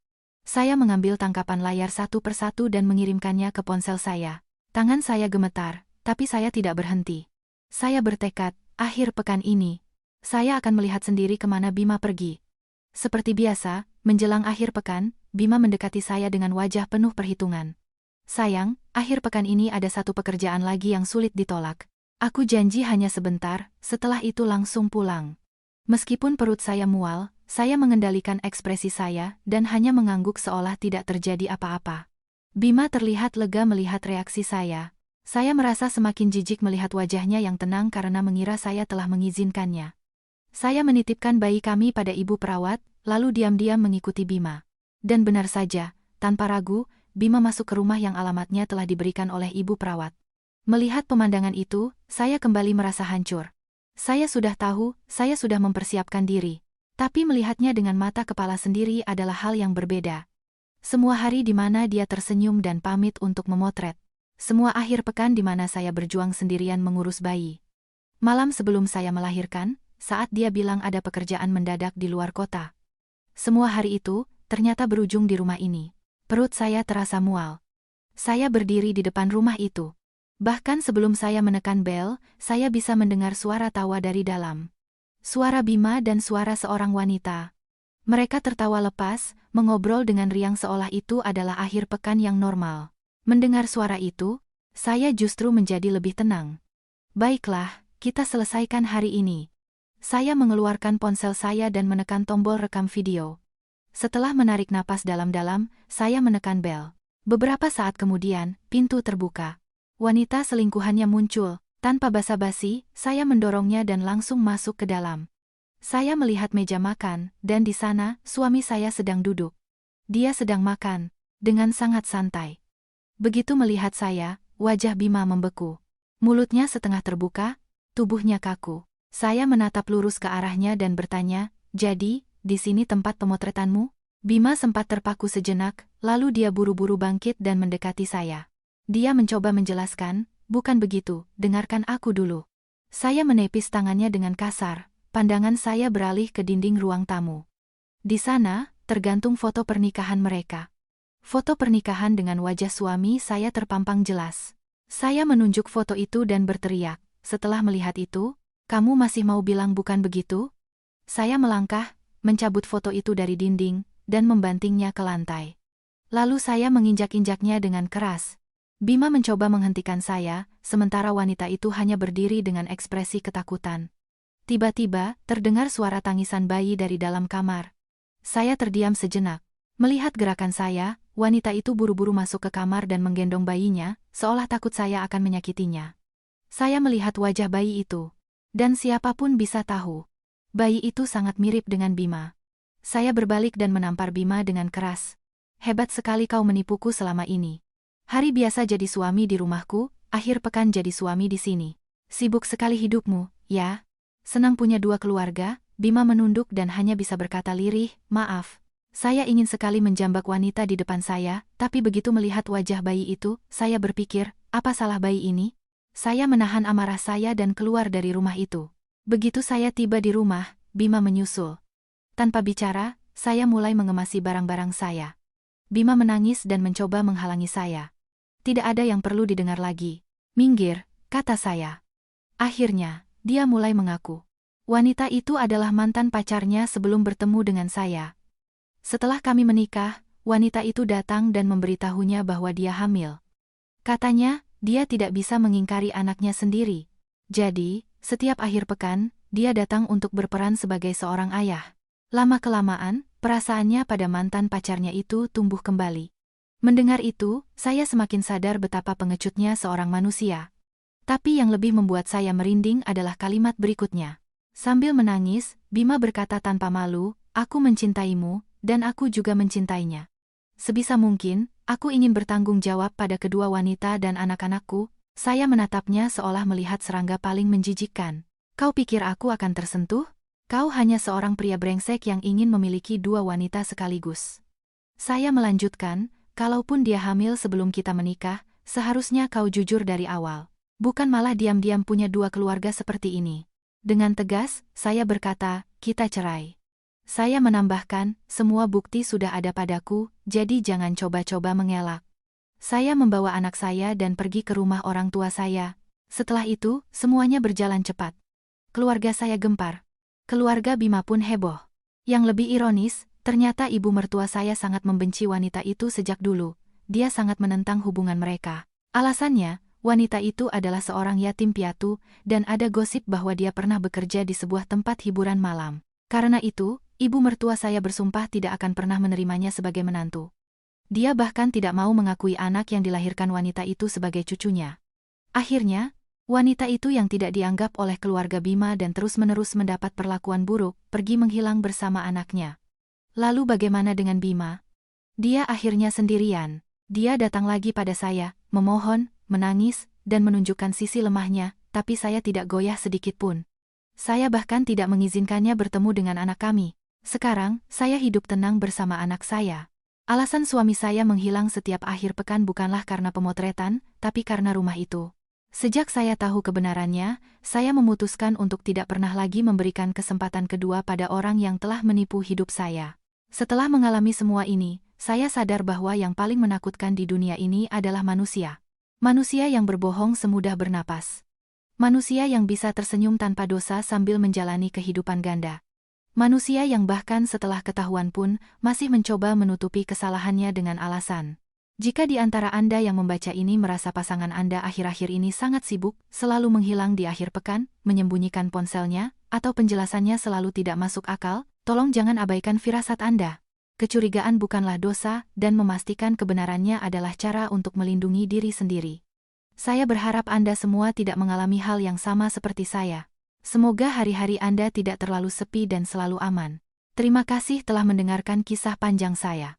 Saya mengambil tangkapan layar satu persatu dan mengirimkannya ke ponsel saya. Tangan saya gemetar, tapi saya tidak berhenti. Saya bertekad, akhir pekan ini, saya akan melihat sendiri kemana Bima pergi. Seperti biasa, menjelang akhir pekan, Bima mendekati saya dengan wajah penuh perhitungan. Sayang, akhir pekan ini ada satu pekerjaan lagi yang sulit ditolak. Aku janji hanya sebentar, setelah itu langsung pulang. Meskipun perut saya mual, saya mengendalikan ekspresi saya dan hanya mengangguk seolah tidak terjadi apa-apa. Bima terlihat lega melihat reaksi saya. Saya merasa semakin jijik melihat wajahnya yang tenang karena mengira saya telah mengizinkannya. Saya menitipkan bayi kami pada ibu perawat, lalu diam-diam mengikuti Bima. Dan benar saja, tanpa ragu, Bima masuk ke rumah yang alamatnya telah diberikan oleh ibu perawat. Melihat pemandangan itu, saya kembali merasa hancur. Saya sudah tahu, saya sudah mempersiapkan diri. Tapi melihatnya dengan mata kepala sendiri adalah hal yang berbeda. Semua hari di mana dia tersenyum dan pamit untuk memotret. Semua akhir pekan di mana saya berjuang sendirian mengurus bayi. Malam sebelum saya melahirkan, saat dia bilang ada pekerjaan mendadak di luar kota. Semua hari itu, ternyata berujung di rumah ini. Perut saya terasa mual. Saya berdiri di depan rumah itu. Bahkan sebelum saya menekan bel, saya bisa mendengar suara tawa dari dalam. Suara Bima dan suara seorang wanita. Mereka tertawa lepas, mengobrol dengan riang seolah itu adalah akhir pekan yang normal. Mendengar suara itu, saya justru menjadi lebih tenang. Baiklah, kita selesaikan hari ini. Saya mengeluarkan ponsel saya dan menekan tombol rekam video. Setelah menarik napas dalam-dalam, saya menekan bel. Beberapa saat kemudian, pintu terbuka. Wanita selingkuhannya muncul. Tanpa basa-basi, saya mendorongnya dan langsung masuk ke dalam. Saya melihat meja makan, dan di sana, suami saya sedang duduk. Dia sedang makan, dengan sangat santai. Begitu melihat saya, wajah Bima membeku. Mulutnya setengah terbuka, tubuhnya kaku. Saya menatap lurus ke arahnya dan bertanya, "Jadi, di sini tempat pemotretanmu?" Bima sempat terpaku sejenak, lalu dia buru-buru bangkit dan mendekati saya. Dia mencoba menjelaskan, "Bukan begitu, dengarkan aku dulu." Saya menepis tangannya dengan kasar, pandangan saya beralih ke dinding ruang tamu. Di sana, tergantung foto pernikahan mereka. Foto pernikahan dengan wajah suami saya terpampang jelas. Saya menunjuk foto itu dan berteriak, "Setelah melihat itu, kamu masih mau bilang bukan begitu?" Saya melangkah, mencabut foto itu dari dinding, dan membantingnya ke lantai. Lalu saya menginjak-injaknya dengan keras. Bima mencoba menghentikan saya, sementara wanita itu hanya berdiri dengan ekspresi ketakutan. Tiba-tiba, terdengar suara tangisan bayi dari dalam kamar. Saya terdiam sejenak. Melihat gerakan saya, wanita itu buru-buru masuk ke kamar dan menggendong bayinya, seolah takut saya akan menyakitinya. Saya melihat wajah bayi itu. Dan siapapun bisa tahu. Bayi itu sangat mirip dengan Bima. Saya berbalik dan menampar Bima dengan keras. "Hebat sekali kau menipuku selama ini. Hari biasa jadi suami di rumahku, akhir pekan jadi suami di sini. Sibuk sekali hidupmu, ya? Senang punya dua keluarga? Bima menunduk dan hanya bisa berkata lirih, maaf. Saya ingin sekali menjambak wanita di depan saya, tapi begitu melihat wajah bayi itu, saya berpikir, apa salah bayi ini? Saya menahan amarah saya dan keluar dari rumah itu. Begitu saya tiba di rumah, Bima menyusul. Tanpa bicara, saya mulai mengemasi barang-barang saya. Bima menangis dan mencoba menghalangi saya. Tidak ada yang perlu didengar lagi. Minggir, kata saya. Akhirnya, dia mulai mengaku. Wanita itu adalah mantan pacarnya sebelum bertemu dengan saya. Setelah kami menikah, wanita itu datang dan memberitahunya bahwa dia hamil. Katanya, dia tidak bisa mengingkari anaknya sendiri. Jadi, setiap akhir pekan, dia datang untuk berperan sebagai seorang ayah. Lama-kelamaan, perasaannya pada mantan pacarnya itu tumbuh kembali. Mendengar itu, saya semakin sadar betapa pengecutnya seorang manusia. Tapi yang lebih membuat saya merinding adalah kalimat berikutnya. Sambil menangis, Bima berkata tanpa malu, aku mencintaimu, dan aku juga mencintainya. Sebisa mungkin, aku ingin bertanggung jawab pada kedua wanita dan anak-anakku. Saya menatapnya seolah melihat serangga paling menjijikkan. Kau pikir aku akan tersentuh? Kau hanya seorang pria brengsek yang ingin memiliki dua wanita sekaligus. Saya melanjutkan, kalaupun dia hamil sebelum kita menikah, seharusnya kau jujur dari awal. Bukan malah diam-diam punya dua keluarga seperti ini. Dengan tegas, saya berkata, kita cerai. Saya menambahkan, semua bukti sudah ada padaku, jadi jangan coba-coba mengelak. Saya membawa anak saya dan pergi ke rumah orang tua saya. Setelah itu, semuanya berjalan cepat. Keluarga saya gempar. Keluarga Bima pun heboh. Yang lebih ironis, ternyata ibu mertua saya sangat membenci wanita itu sejak dulu. Dia sangat menentang hubungan mereka. Alasannya, wanita itu adalah seorang yatim piatu, dan ada gosip bahwa dia pernah bekerja di sebuah tempat hiburan malam. Karena itu, ibu mertua saya bersumpah tidak akan pernah menerimanya sebagai menantu. Dia bahkan tidak mau mengakui anak yang dilahirkan wanita itu sebagai cucunya. Akhirnya, wanita itu yang tidak dianggap oleh keluarga Bima dan terus-menerus mendapat perlakuan buruk, pergi menghilang bersama anaknya. Lalu bagaimana dengan Bima? Dia akhirnya sendirian. Dia datang lagi pada saya, memohon, menangis, dan menunjukkan sisi lemahnya, tapi saya tidak goyah sedikit pun. Saya bahkan tidak mengizinkannya bertemu dengan anak kami. Sekarang, saya hidup tenang bersama anak saya. Alasan suami saya menghilang setiap akhir pekan bukanlah karena pemotretan, tapi karena rumah itu. Sejak saya tahu kebenarannya, saya memutuskan untuk tidak pernah lagi memberikan kesempatan kedua pada orang yang telah menipu hidup saya. Setelah mengalami semua ini, saya sadar bahwa yang paling menakutkan di dunia ini adalah manusia. Manusia yang berbohong semudah bernapas. Manusia yang bisa tersenyum tanpa dosa sambil menjalani kehidupan ganda. Manusia yang bahkan setelah ketahuan pun, masih mencoba menutupi kesalahannya dengan alasan. Jika di antara Anda yang membaca ini merasa pasangan Anda akhir-akhir ini sangat sibuk, selalu menghilang di akhir pekan, menyembunyikan ponselnya, atau penjelasannya selalu tidak masuk akal, tolong jangan abaikan firasat Anda. Kecurigaan bukanlah dosa, dan memastikan kebenarannya adalah cara untuk melindungi diri sendiri. Saya berharap Anda semua tidak mengalami hal yang sama seperti saya. Semoga hari-hari Anda tidak terlalu sepi dan selalu aman. Terima kasih telah mendengarkan kisah panjang saya.